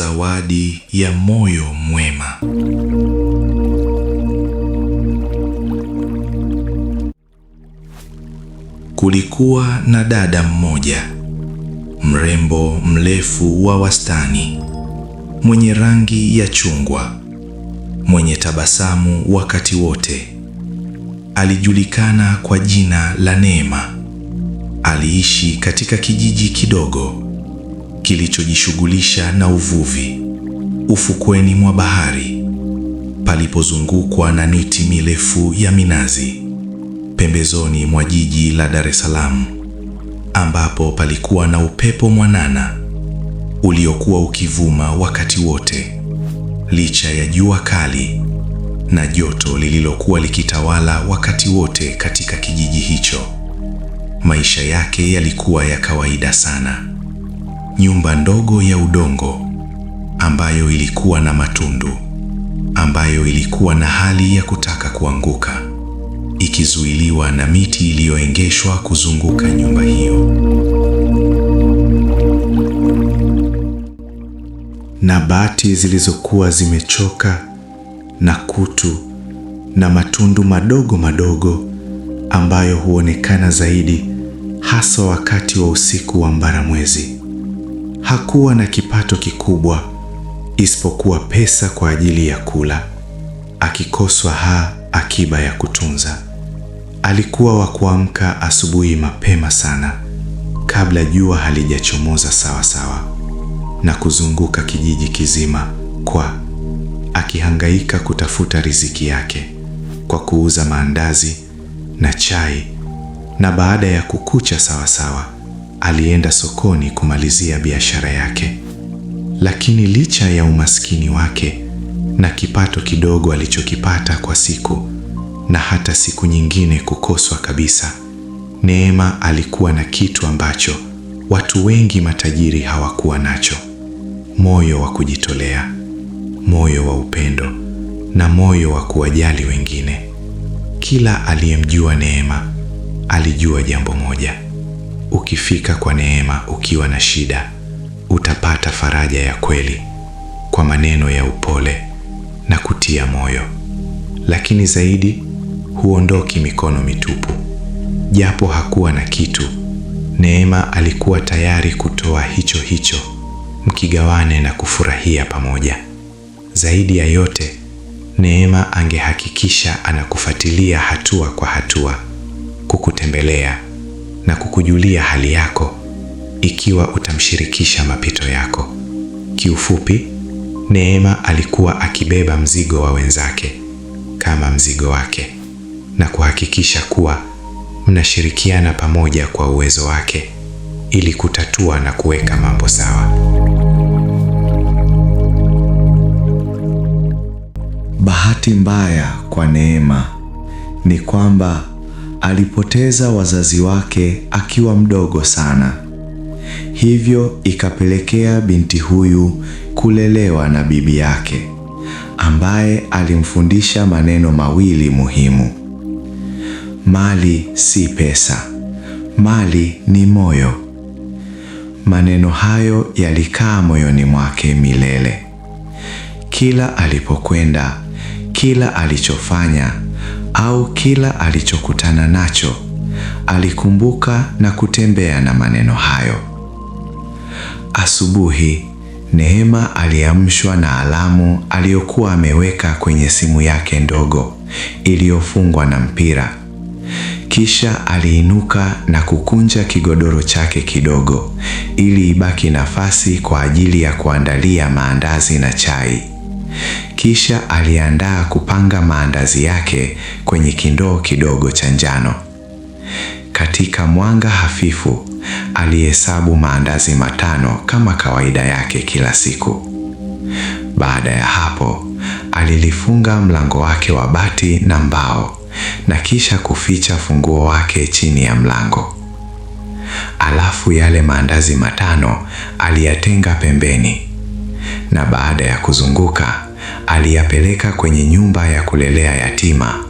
Zawadi ya moyo mwema. Kulikuwa na dada mmoja, mrembo, mrefu wa wastani, mwenye rangi ya chungwa, mwenye tabasamu wakati wote. Alijulikana kwa jina la Neema. Aliishi katika kijiji kidogo kilichojishughulisha na uvuvi, ufukweni mwa bahari, palipozungukwa na miti mirefu ya minazi, pembezoni mwa jiji la Dar es Salaam, ambapo palikuwa na upepo mwanana uliokuwa ukivuma wakati wote, licha ya jua kali na joto lililokuwa likitawala wakati wote katika kijiji hicho. Maisha yake yalikuwa ya kawaida sana. Nyumba ndogo ya udongo ambayo ilikuwa na matundu, ambayo ilikuwa na hali ya kutaka kuanguka, ikizuiliwa na miti iliyoengeshwa kuzunguka nyumba hiyo. Na bati zilizokuwa zimechoka na kutu na matundu madogo madogo ambayo huonekana zaidi hasa wakati wa usiku wa mbaramwezi. Hakuwa na kipato kikubwa isipokuwa pesa kwa ajili ya kula, akikoswa akiba ya kutunza. Alikuwa wa kuamka asubuhi mapema sana, kabla jua halijachomoza sawa, na kuzunguka kijiji kizima akihangaika kutafuta riziki yake kwa kuuza maandazi na chai, na baada ya kukucha sawa alienda sokoni kumalizia biashara yake. Lakini licha ya umaskini wake na kipato kidogo alichokipata kwa siku, na hata siku nyingine kukoswa kabisa, Neema alikuwa na kitu ambacho watu wengi matajiri hawakuwa nacho: moyo wa kujitolea, moyo wa upendo na moyo wa kuwajali wengine. Kila aliyemjua Neema alijua jambo moja: ukifika kwa Neema ukiwa na shida, utapata faraja ya kweli kwa maneno ya upole na kutia moyo. Lakini zaidi, huondoki mikono mitupu. Japo hakuwa na kitu, Neema alikuwa tayari kutoa hicho, mkigawane na kufurahia pamoja. Zaidi ya yote, Neema angehakikisha anakufuatilia hatua kwa hatua, kukutembelea na kukujulia hali yako ikiwa utamshirikisha mapito yako. Kiufupi, Neema alikuwa akibeba mzigo wa wenzake kama mzigo wake, na kuhakikisha kuwa mnashirikiana pamoja kwa uwezo wake ili kutatua na kuweka mambo sawa. Bahati mbaya kwa Neema ni kwamba alipoteza wazazi wake akiwa mdogo sana. Hivyo ikapelekea binti huyu kulelewa na bibi yake, ambaye alimfundisha maneno mawili muhimu: mali si pesa, mali ni moyo. Maneno hayo yalikaa moyoni mwake milele. Kila alipokwenda, kila alichofanya au kila alichokutana nacho, alikumbuka na kutembea na maneno hayo. Asubuhi, Neema aliamshwa na alamu aliyokuwa ameweka kwenye simu yake ndogo iliyofungwa na mpira. Kisha aliinuka na kukunja kigodoro chake kidogo ili ibaki nafasi kwa ajili ya kuandalia maandazi na chai. Kisha aliandaa kupanga maandazi yake kwenye kindoo kidogo cha njano. Katika mwanga hafifu, alihesabu maandazi 5 kama kawaida yake kila siku. Baada ya hapo, alilifunga mlango wake wa bati na mbao na kisha kuficha funguo wake chini ya mlango. Alafu yale maandazi 5 aliyatenga pembeni, na baada ya kuzunguka aliyapeleka kwenye nyumba ya kulelea yatima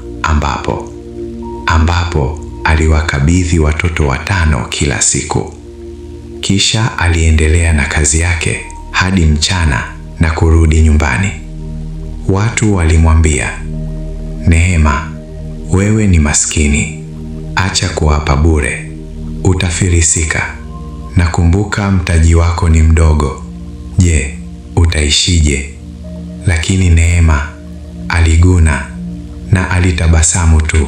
ambapo aliwakabidhi watoto 5 kila siku. Kisha aliendelea na kazi yake hadi mchana na kurudi nyumbani. Watu walimwambia, Neema, wewe ni maskini. Acha kuapa bure. Utafilisika. Na kumbuka mtaji wako ni mdogo. Je, utaishije? Lakini Neema aliguna na alitabasamu tu.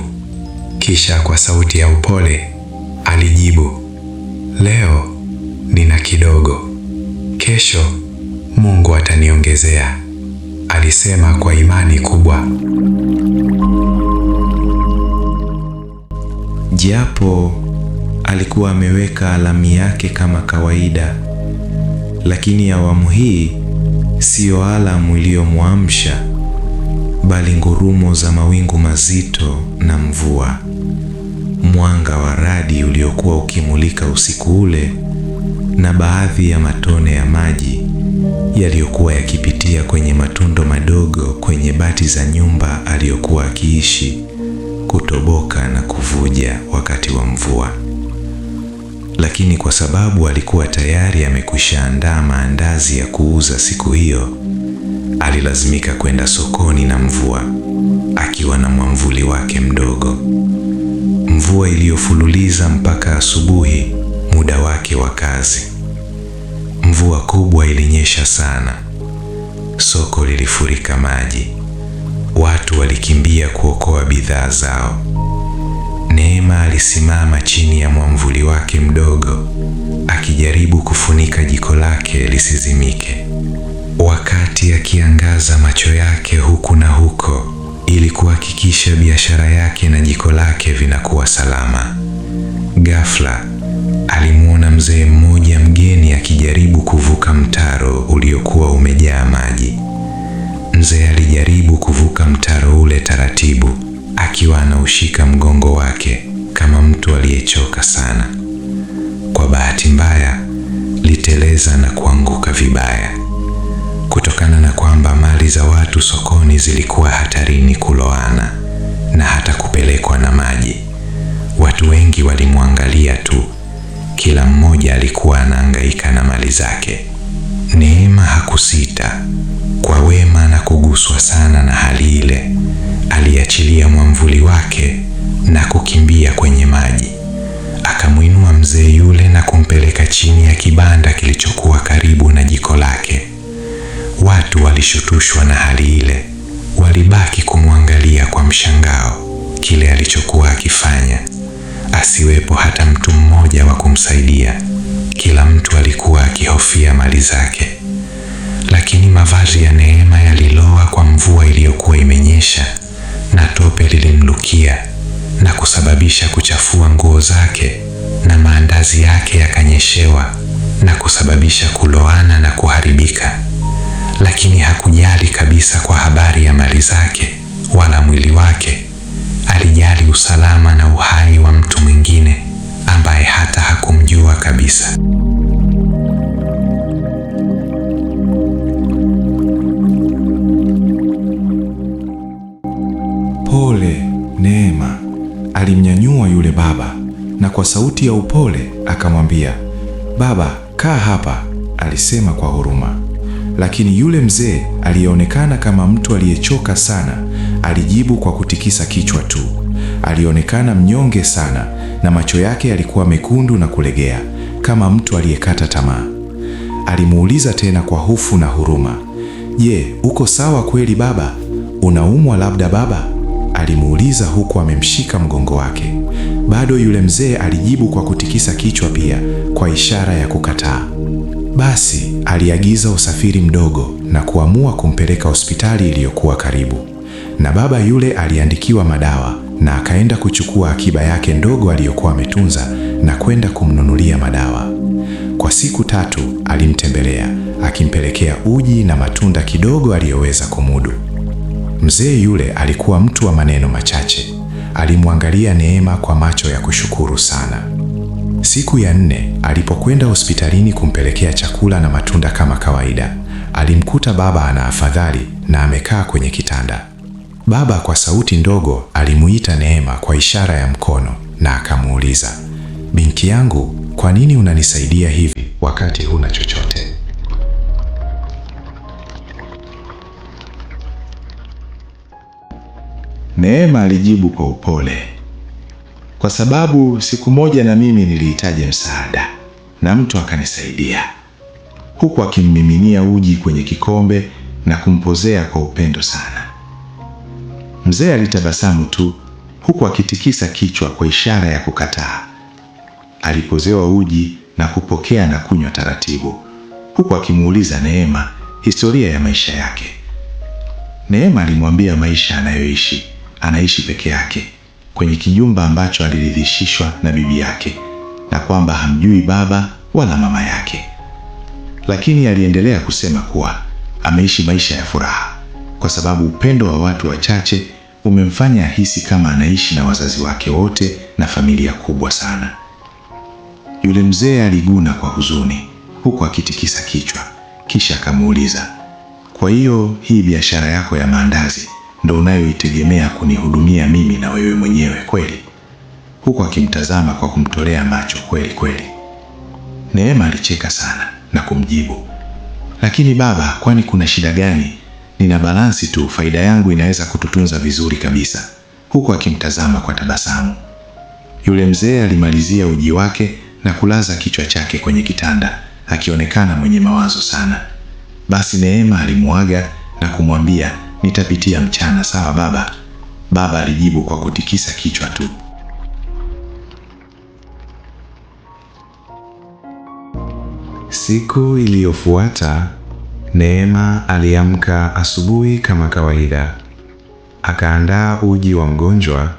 Kisha kwa sauti ya upole alijibu, leo nina kidogo. Kesho Mungu ataniongezea, alisema kwa imani kubwa. Japo alikuwa ameweka alamu yake kama kawaida, lakini awamu hii siyo alamu iliyomwamsha, bali ngurumo za mawingu mazito na mvua. Mwanga wa radi uliokuwa ukimulika usiku ule, na baadhi ya matone ya maji yaliyokuwa yakipitia kwenye matundu madogo kwenye bati za nyumba aliyokuwa akiishi, kutoboka na kuvuja wakati wa mvua. Lakini kwa sababu alikuwa tayari amekwisha andaa maandazi ya kuuza siku hiyo, alilazimika kwenda sokoni na mvua, akiwa na mwamvuli wake mdogo. Mvua iliyofululiza mpaka asubuhi, muda wake wa kazi. Mvua kubwa ilinyesha sana. Soko lilifurika maji. Watu walikimbia kuokoa bidhaa zao. Neema alisimama chini ya mwamvuli wake mdogo, akijaribu kufunika jiko lake lisizimike. Wakati akiangaza macho yake huku na huko ili kuhakikisha biashara yake na jiko lake vinakuwa salama, ghafla alimuona mzee mmoja mgeni akijaribu kuvuka mtaro uliokuwa umejaa maji. Mzee alijaribu kuvuka mtaro ule taratibu, akiwa anaushika mgongo wake kama mtu aliyechoka sana. Kwa bahati mbaya, liteleza na kuanguka vibaya. Kutokana na kwamba mali za watu sokoni zilikuwa hatarini kuloana na hata kupelekwa na maji, watu wengi walimwangalia tu. Kila mmoja alikuwa anahangaika na mali zake. Neema hakusita. Kwa wema na kuguswa sana na hali ile, aliachilia mwamvuli wake na kukimbia kwenye maji. Akamwinua mzee yule na kumpeleka chini ya kibanda kilichokuwa karibu na jiko lake. Watu walishutushwa na hali ile, walibaki kumwangalia kwa mshangao kile alichokuwa akifanya. Asiwepo hata mtu mmoja wa kumsaidia. Kila mtu alikuwa akihofia mali zake. Lakini mavazi ya Neema yaliloa kwa mvua iliyokuwa imenyesha, na tope lilimlukia na kusababisha kuchafua nguo zake, na maandazi yake yakanyeshewa na kusababisha kuloana na kuharibika. Lakini hakujali kabisa kwa habari ya mali zake wala mwili wake. Alijali usalama na uhai wa mtu mwingine ambaye hata hakumjua kabisa. Pole, Neema, alimnyanyua yule baba, na kwa sauti ya upole akamwambia, baba, kaa hapa, alisema kwa huruma. Lakini yule mzee aliyeonekana kama mtu aliyechoka sana, alijibu kwa kutikisa kichwa tu. Alionekana mnyonge sana, na macho yake yalikuwa mekundu na kulegea kama mtu aliyekata tamaa. Alimuuliza tena kwa hofu na huruma, je, uko sawa kweli baba? Unaumwa labda baba? Alimuuliza huku amemshika mgongo wake. Bado yule mzee alijibu kwa kutikisa kichwa pia, kwa ishara ya kukataa. Basi aliagiza usafiri mdogo na kuamua kumpeleka hospitali iliyokuwa karibu. Na baba yule aliandikiwa madawa na akaenda kuchukua akiba yake ndogo aliyokuwa ametunza na kwenda kumnunulia madawa. Kwa siku 3 alimtembelea, akimpelekea uji na matunda kidogo aliyoweza kumudu. Mzee yule alikuwa mtu wa maneno machache. Alimwangalia Neema kwa macho ya kushukuru sana. Siku ya 4 alipokwenda hospitalini kumpelekea chakula na matunda kama kawaida, alimkuta baba ana afadhali na amekaa kwenye kitanda. Baba kwa sauti ndogo alimuita Neema kwa ishara ya mkono na akamuuliza, binti yangu, kwa nini unanisaidia hivi wakati huna chochote? Neema alijibu kwa upole, kwa sababu siku moja na mimi nilihitaji msaada na mtu akanisaidia, huku akimmiminia uji kwenye kikombe na kumpozea kwa upendo sana. Mzee alitabasamu tu, huku akitikisa kichwa kwa ishara ya kukataa. Alipozewa uji na kupokea na kunywa taratibu, huku akimuuliza Neema historia ya maisha yake. Neema alimwambia maisha anayoishi, anaishi peke yake kwenye kijumba ambacho aliridhishishwa na bibi yake, na kwamba hamjui baba wala mama yake. Lakini aliendelea kusema kuwa ameishi maisha ya furaha kwa sababu upendo wa watu wachache umemfanya ahisi kama anaishi na wazazi wake wote na familia kubwa sana. Yule mzee aliguna kwa huzuni huku akitikisa kichwa, kisha akamuuliza, kwa hiyo hii biashara yako ya maandazi ndo unayoitegemea kunihudumia mimi na wewe mwenyewe kweli? Huku akimtazama kwa kumtolea macho kweli kweli. Neema alicheka sana na kumjibu, lakini baba, kwani kuna shida gani? Nina balansi tu, faida yangu inaweza kututunza vizuri kabisa. Huku akimtazama kwa tabasamu. Yule mzee alimalizia uji wake na kulaza kichwa chake kwenye kitanda, akionekana mwenye mawazo sana. Basi Neema alimuaga na kumwambia, nitapitia mchana. Sawa baba. Baba alijibu kwa kutikisa kichwa tu. Siku iliyofuata, Neema aliamka asubuhi kama kawaida. Akaandaa uji wa mgonjwa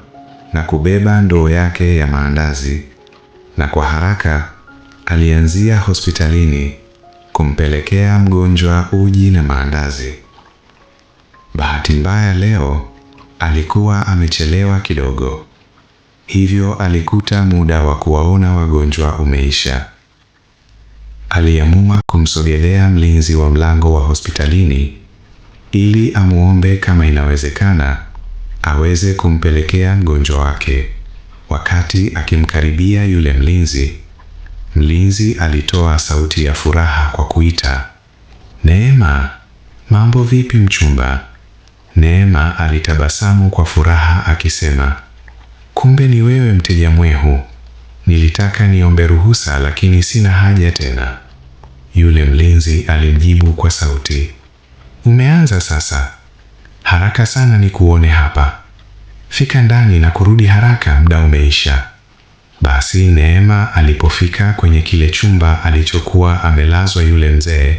na kubeba ndoo yake ya maandazi, na kwa haraka alianzia hospitalini kumpelekea mgonjwa uji na maandazi. Bahati mbaya leo alikuwa amechelewa kidogo, hivyo alikuta muda wa kuwaona wagonjwa umeisha. Aliamua kumsogelea mlinzi wa mlango wa hospitalini ili amuombe kama inawezekana aweze kumpelekea mgonjwa wake. Wakati akimkaribia yule mlinzi alitoa sauti ya furaha kwa kuita, Neema, mambo vipi mchumba? Neema alitabasamu kwa furaha akisema, kumbe ni wewe mteja mwehu. Nilitaka niombe ruhusa lakini sina haja tena. Yule mlinzi alimjibu kwa sauti, umeanza sasa? Haraka sana ni kuone hapa. Fika ndani na kurudi haraka, muda umeisha. Basi Neema alipofika kwenye kile chumba alichokuwa amelazwa yule mzee,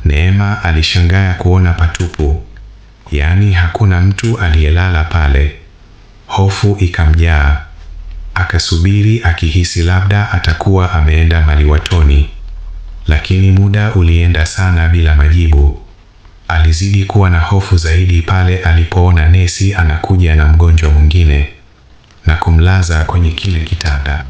Neema alishangaa kuona patupu, yaani hakuna mtu aliyelala pale. Hofu ikamjaa. Akasubiri akihisi labda atakuwa ameenda maliwatoni, lakini muda ulienda sana bila majibu. Alizidi kuwa na hofu zaidi pale alipoona nesi anakuja na mgonjwa mwingine na kumlaza kwenye kile kitanda.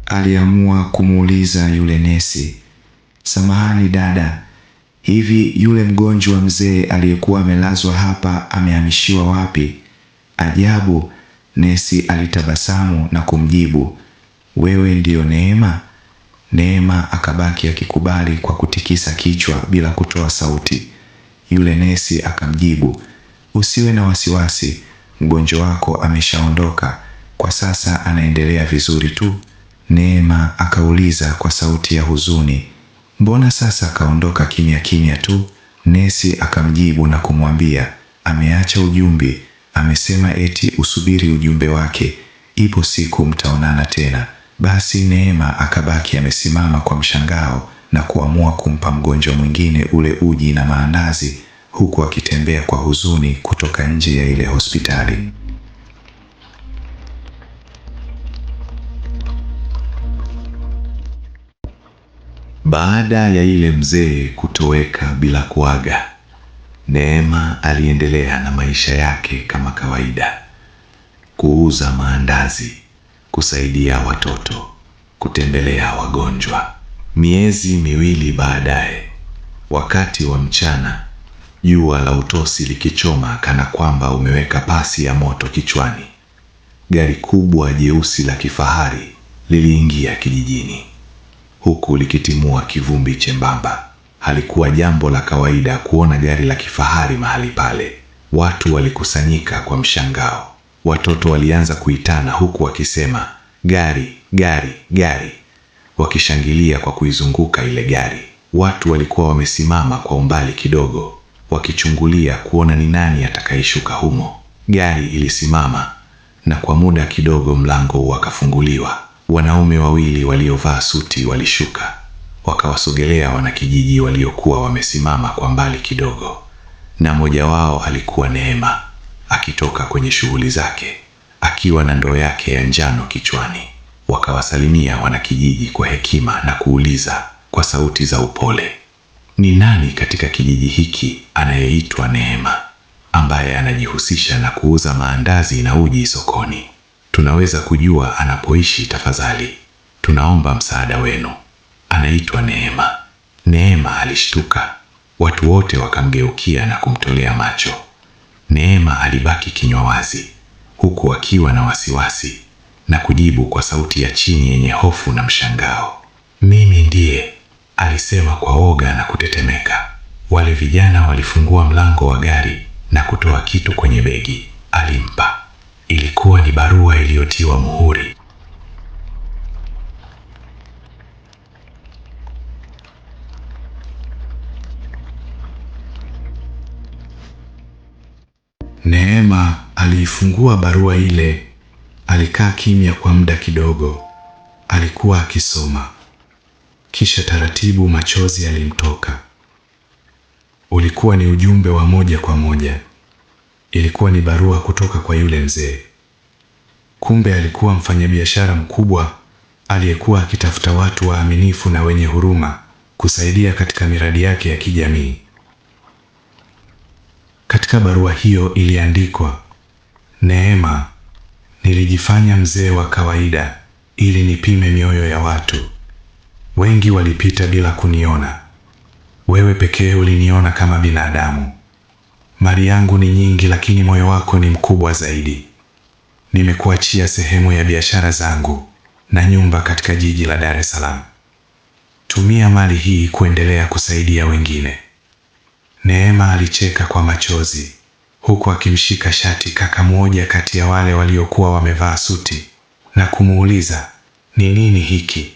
Aliamua kumuuliza yule nesi, samahani dada, hivi yule mgonjwa mzee aliyekuwa amelazwa hapa amehamishiwa wapi? Ajabu, nesi alitabasamu na kumjibu, wewe ndiyo Neema? Neema akabaki akikubali kwa kutikisa kichwa bila kutoa sauti. Yule nesi akamjibu, usiwe na wasiwasi, mgonjwa wako ameshaondoka, kwa sasa anaendelea vizuri tu. Neema akauliza kwa sauti ya huzuni, mbona sasa kaondoka kimya kimya tu? Nesi akamjibu na kumwambia, ameacha ujumbe, amesema eti usubiri ujumbe wake, ipo siku mtaonana tena. Basi Neema akabaki amesimama kwa mshangao na kuamua kumpa mgonjwa mwingine ule uji na maandazi, huku akitembea kwa huzuni kutoka nje ya ile hospitali. Baada ya ile mzee kutoweka bila kuaga, Neema aliendelea na maisha yake kama kawaida. Kuuza maandazi, kusaidia watoto, kutembelea wagonjwa. Miezi miwili baadaye, wakati wa mchana, jua la utosi likichoma kana kwamba umeweka pasi ya moto kichwani, gari kubwa jeusi la kifahari liliingia kijijini. huku likitimua kivumbi chembamba. Halikuwa jambo la kawaida kuona gari la kifahari mahali pale. Watu walikusanyika kwa mshangao. Watoto walianza kuitana huku wakisema, "Gari, gari, gari," wakishangilia kwa kuizunguka ile gari. Watu walikuwa wamesimama kwa umbali kidogo, wakichungulia kuona ni nani atakayeshuka humo. Gari ilisimama, na kwa muda kidogo mlango ukafunguliwa. Wanaume wawili waliovaa suti walishuka, wakawasogelea wanakijiji waliokuwa wamesimama kwa mbali kidogo. Na mmoja wao alikuwa Neema, akitoka kwenye shughuli zake, akiwa na ndoo yake ya njano kichwani. Wakawasalimia wanakijiji kwa hekima na kuuliza kwa sauti za upole, "Ni nani katika kijiji hiki anayeitwa Neema, ambaye anajihusisha na kuuza maandazi na uji sokoni? Tunaweza kujua anapoishi tafadhali? Tunaomba msaada wenu. Anaitwa Neema." Neema alishtuka. Watu wote wakamgeukia na kumtolea macho. Neema alibaki kinywa wazi, huku akiwa na wasiwasi, na kujibu kwa sauti ya chini yenye hofu na mshangao, "Mimi ndiye," alisema kwa woga na kutetemeka. Wale vijana walifungua mlango wa gari na kutoa kitu kwenye begi. Alimpa. Ilikuwa ni barua iliyotiwa muhuri. Neema aliifungua barua ile. Alikaa kimya kwa muda kidogo. Alikuwa akisoma. Kisha taratibu machozi yalimtoka. Ulikuwa ni ujumbe wa moja kwa moja. Ilikuwa ni barua kutoka kwa yule mzee. Kumbe alikuwa mfanyabiashara mkubwa aliyekuwa akitafuta watu waaminifu na wenye huruma kusaidia katika miradi yake ya kijamii. Katika barua hiyo iliandikwa, "Neema, nilijifanya mzee wa kawaida ili nipime mioyo ya watu. Wengi walipita bila kuniona. Wewe pekee uliniona kama binadamu. Mali yangu ni nyingi, lakini moyo wako ni mkubwa zaidi. Nimekuachia sehemu ya biashara zangu na nyumba katika jiji la Dar es Salaam. Tumia mali hii kuendelea kusaidia wengine." Neema alicheka kwa machozi, huku akimshika shati kaka mmoja kati ya wale waliokuwa wamevaa suti na kumuuliza, "Ni nini hiki?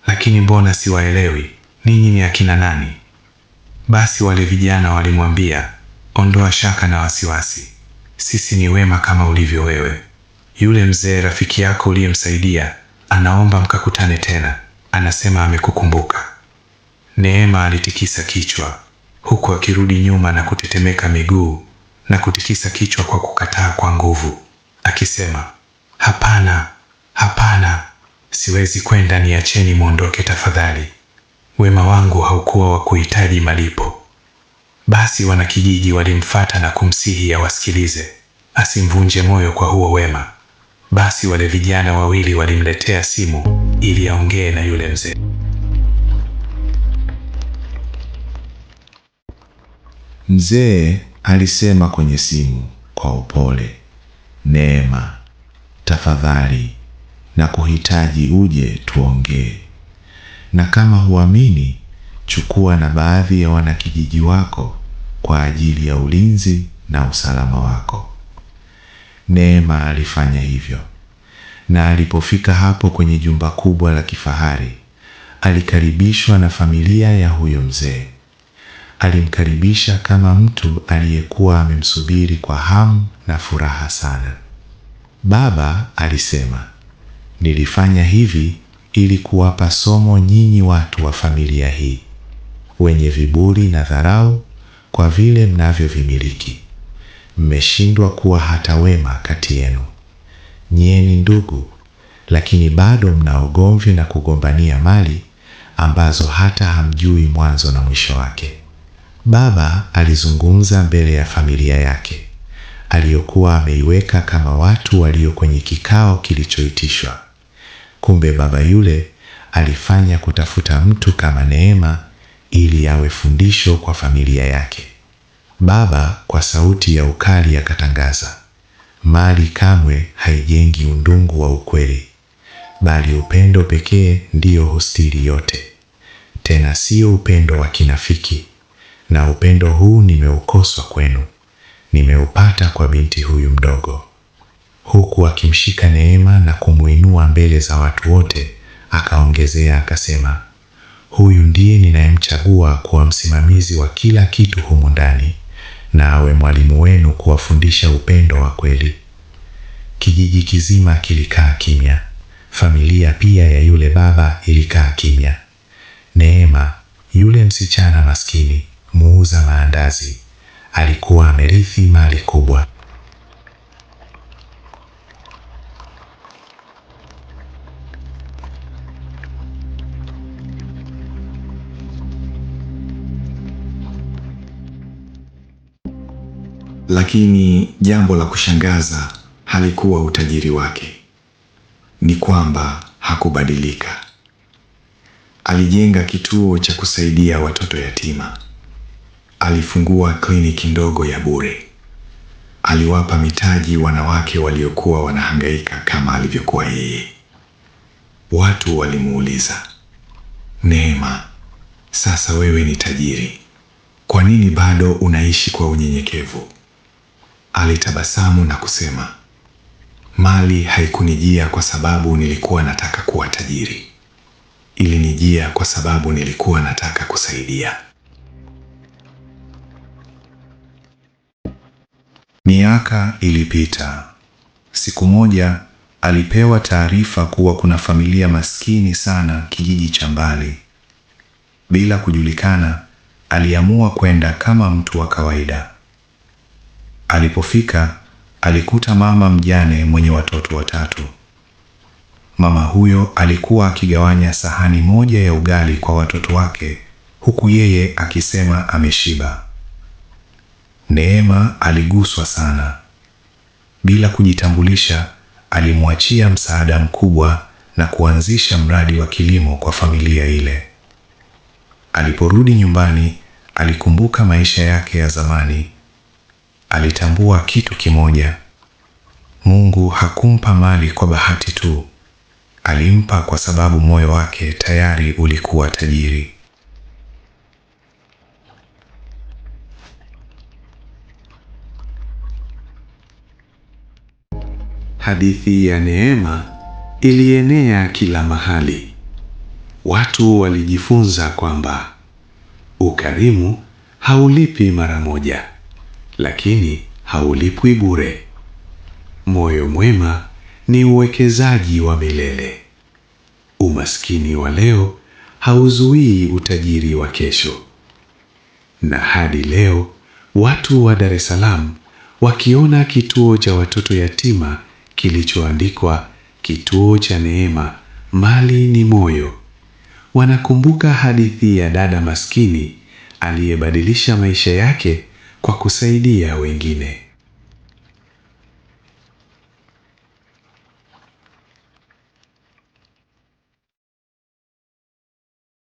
Lakini mbona siwaelewi? Ninyi ni akina nani?" Basi wale vijana walimwambia, "Ondoa shaka na wasiwasi. Sisi ni wema kama ulivyo wewe. Yule mzee rafiki yako uliyemsaidia anaomba mkakutane tena. Anasema amekukumbuka." Neema alitikisa kichwa, huku akirudi nyuma na kutetemeka miguu na kutikisa kichwa kwa kukataa kwa nguvu, akisema, "Hapana, hapana, siwezi kwenda, niacheni muondoke tafadhali. Wema wangu haukuwa wa kuhitaji malipo." Basi wanakijiji walimfuata na kumsihi awasikilize, asimvunje moyo kwa huo wema. Basi wale vijana wawili walimletea simu ili aongee na yule mzee. Mzee alisema kwenye simu kwa upole, "Neema, tafadhali na kuhitaji uje tuongee. Na kama huamini, chukua na baadhi ya wanakijiji wako kwa ajili ya ulinzi na usalama wako." Neema alifanya hivyo. Na alipofika hapo kwenye jumba kubwa la kifahari, alikaribishwa na familia ya huyo mzee. Alimkaribisha kama mtu aliyekuwa amemsubiri kwa hamu na furaha sana. "Baba," alisema, "nilifanya hivi ili kuwapa somo nyinyi watu wa familia hii, wenye viburi na dharau kwa vile mnavyovimiliki. Mmeshindwa kuwa hata wema kati yenu. Nyie ni ndugu, lakini bado mna ugomvi na kugombania mali ambazo hata hamjui mwanzo na mwisho wake." Baba alizungumza mbele ya familia yake, aliyokuwa ameiweka kama watu walio kwenye kikao kilichoitishwa. Kumbe baba yule alifanya kutafuta mtu kama Neema ili awe fundisho kwa familia yake. Baba kwa sauti ya ukali akatangaza, "Mali kamwe haijengi undungu wa ukweli, bali upendo pekee ndiyo hustiri yote." tena sio upendo wa kinafiki. Na upendo huu nimeukoswa kwenu, nimeupata kwa binti huyu mdogo. Huku akimshika Neema na kumuinua mbele za watu wote, akaongezea akasema, huyu ndiye ninayemchagua kuwa msimamizi wa kila kitu humu ndani, na awe mwalimu wenu kuwafundisha upendo wa kweli. Kijiji kizima kilikaa kimya. Familia pia ya yule baba ilikaa kimya. Neema, yule msichana maskini, muuza maandazi, alikuwa amerithi mali kubwa. Lakini jambo la kushangaza halikuwa utajiri wake. Ni kwamba hakubadilika. Alijenga kituo cha kusaidia watoto yatima. Alifungua kliniki ndogo ya bure. Aliwapa mitaji wanawake waliokuwa wanahangaika kama alivyokuwa yeye. Watu walimuuliza, Neema, sasa wewe ni tajiri, kwa nini bado unaishi kwa unyenyekevu? Alitabasamu na kusema, mali haikunijia kwa sababu nilikuwa nataka kuwa tajiri. Ilinijia kwa sababu nilikuwa nataka kusaidia. Miaka ilipita. Siku moja alipewa taarifa kuwa kuna familia maskini sana kijiji cha mbali. Bila kujulikana, aliamua kwenda kama mtu wa kawaida. Alipofika, alikuta mama mjane mwenye watoto 3. Mama huyo alikuwa akigawanya sahani moja ya ugali kwa watoto wake, huku yeye akisema ameshiba. Neema aliguswa sana. Bila kujitambulisha, alimwachia msaada mkubwa na kuanzisha mradi wa kilimo kwa familia ile. Aliporudi nyumbani, alikumbuka maisha yake ya zamani. Alitambua kitu kimoja. Mungu hakumpa mali kwa bahati tu. Alimpa kwa sababu moyo wake tayari ulikuwa tajiri. Hadithi ya Neema ilienea kila mahali. Watu walijifunza kwamba ukarimu haulipi mara moja, lakini haulipwi bure. Moyo mwema ni uwekezaji wa milele. Umaskini wa leo hauzuii utajiri wa kesho. Na hadi leo, watu wa Dar es Salaam wakiona kituo cha watoto yatima kilichoandikwa kituo cha Neema, mali ni moyo, wanakumbuka hadithi ya dada maskini aliyebadilisha maisha yake kwa kusaidia wengine.